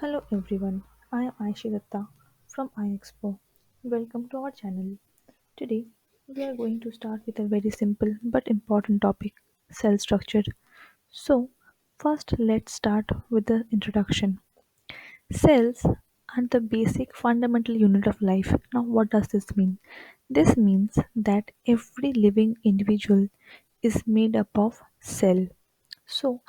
Hello everyone, I am Aishadatta from Ixpoe. Welcome to our channel. Today we are going to start with a very simple but important topic, cell structure. So, first let's start with the introduction. Cells are the basic fundamental unit of life. Now, what does this mean? This means that every living individual is made up of cell. So,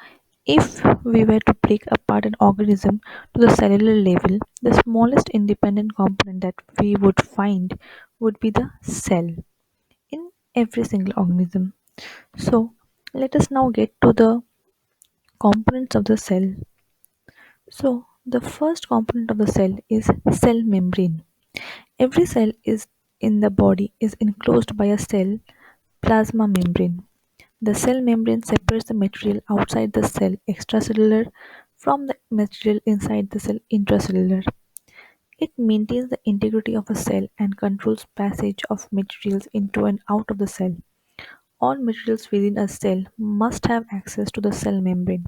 if we were to break apart an organism to the cellular level, the smallest independent component that we would find would be the cell in every single organism. So, let us now get to the components of the cell. So, the first component of the cell is cell membrane. Every cell is in the body is enclosed by a cell plasma membrane. The cell membrane separates the material outside the cell extracellular from the material inside the cell intracellular. It maintains the integrity of a cell and controls passage of materials into and out of the cell. All materials within a cell must have access to the cell membrane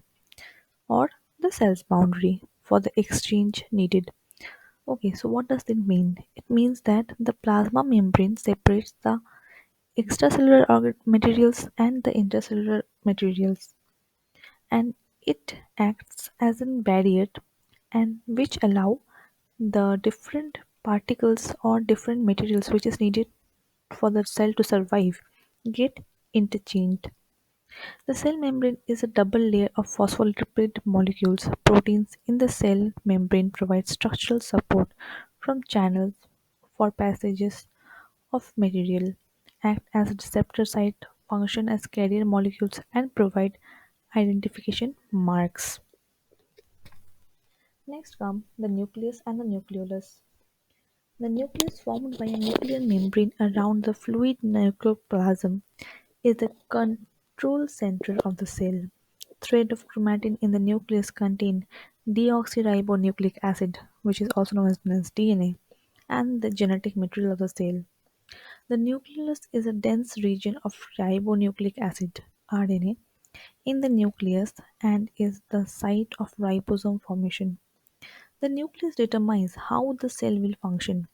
or the cell's boundary for the exchange needed. Okay, so what does it mean? It means that the plasma membrane separates the extracellular materials and the intracellular materials, and it acts as a barrier and which allow the different particles or different materials which is needed for the cell to survive get interchanged. The cell membrane is a double layer of phospholipid molecules. Proteins in the cell membrane provide structural support from channels for passages of material, act as receptor site, function as carrier molecules, and provide identification marks. Next come the nucleus and the nucleolus. The nucleus, formed by a nuclear membrane around the fluid nucleoplasm, is the control center of the cell. Thread of chromatin in the nucleus contain deoxyribonucleic acid, which is also known as DNA, and the genetic material of the cell. The nucleus is a dense region of ribonucleic acid (RNA) in the nucleus and is the site of ribosome formation. The nucleus determines how the cell will function,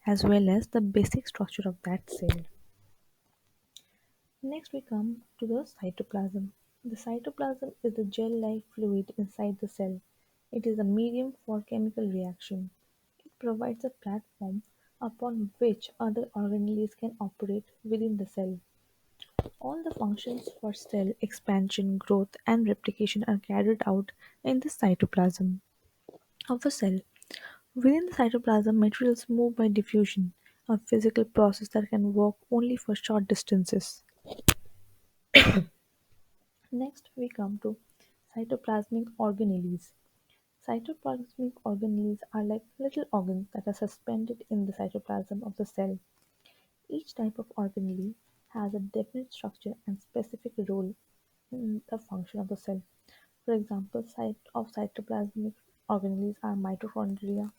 as well as the basic structure of that cell. Next, we come to the cytoplasm. The cytoplasm is the gel-like fluid inside the cell. It is a medium for chemical reaction. It provides a platform upon which other organelles can operate within the cell. All the functions for cell expansion, growth, and replication are carried out in the cytoplasm of a cell. Within the cytoplasm, materials move by diffusion, a physical process that can work only for short distances. Next, we come to cytoplasmic organelles. Cytoplasmic organelles are like little organs that are suspended in the cytoplasm of the cell. Each type of organelle has a definite structure and specific role in the function of the cell. For example, cytoplasmic organelles are mitochondria,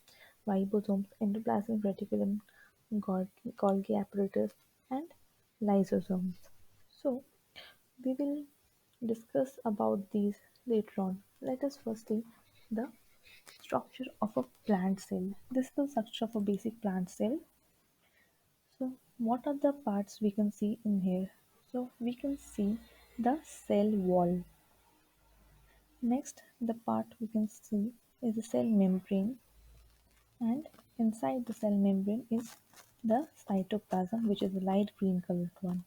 ribosomes, endoplasmic reticulum, Golgi apparatus, and lysosomes. So, we will discuss about these later on. Let us first see the structure of a plant cell. This is the structure of a basic plant cell. So, what are the parts we can see in here? So, we can see the cell wall. Next, the part we can see is the cell membrane, and inside the cell membrane is the cytoplasm, which is the light green colored one.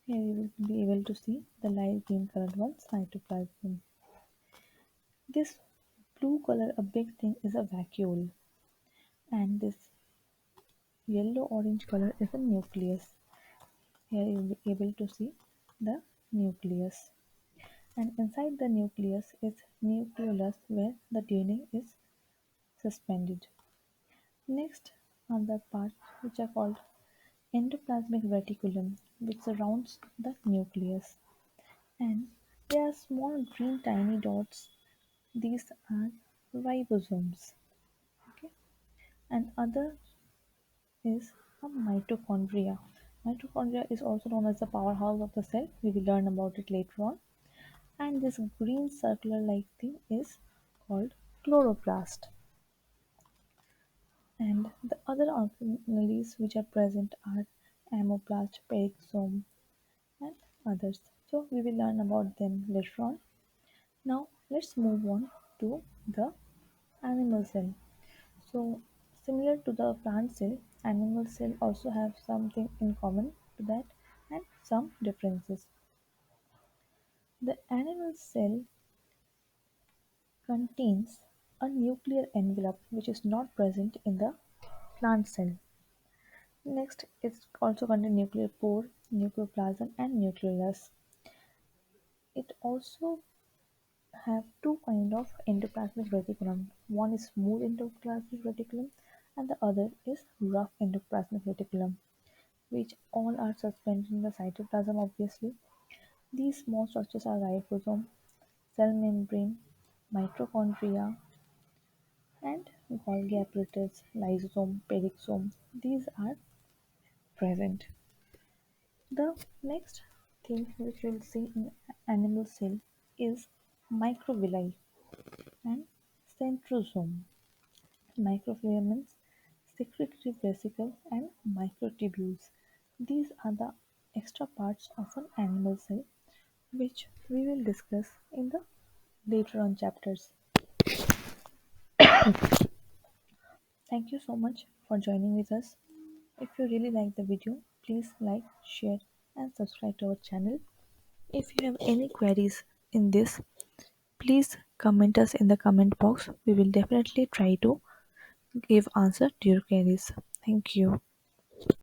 Here you will be able to see the light green colored one, cytoplasm. This blue color, a big thing, is a vacuole, and this yellow orange color is a nucleus. Here you will be able to see the nucleus, and inside the nucleus is nucleolus where the DNA is suspended. Next are the parts which are called endoplasmic reticulum, which surrounds the nucleus, and there are small green tiny dots. These are ribosomes. Okay, and other is a mitochondria. Mitochondria is also known as the powerhouse of the cell. We will learn about it later on. And this green circular like thing is called chloroplast. And the other organelles which are present are amoplast, perixome, and others. So we will learn about them later on. Now let's move on to the animal cell. So similar to the plant cell, animal cell also have something in common to that and some differences. The animal cell contains a nuclear envelope which is not present in the plant cell. Next, it also contains nuclear pore, nucleoplasm, and nucleus. It also have two kind of endoplasmic reticulum. One is smooth endoplasmic reticulum, and the other is rough endoplasmic reticulum, which all are suspended in the cytoplasm. Obviously, these small structures are ribosome, cell membrane, mitochondria, and Golgi apparatus, lysosome, perixome. These are present. The next thing which we'll see in animal cell is microvilli and centrosome, microfilaments, secretory vesicle, and microtubules. These are the extra parts of an animal cell which we will discuss in the later on chapters. Thank you so much for joining with us. If you really like the video, please like, share, and subscribe to our channel. If you have any queries in this, please comment us in the comment box. We will definitely try to give answer to your queries. Thank you.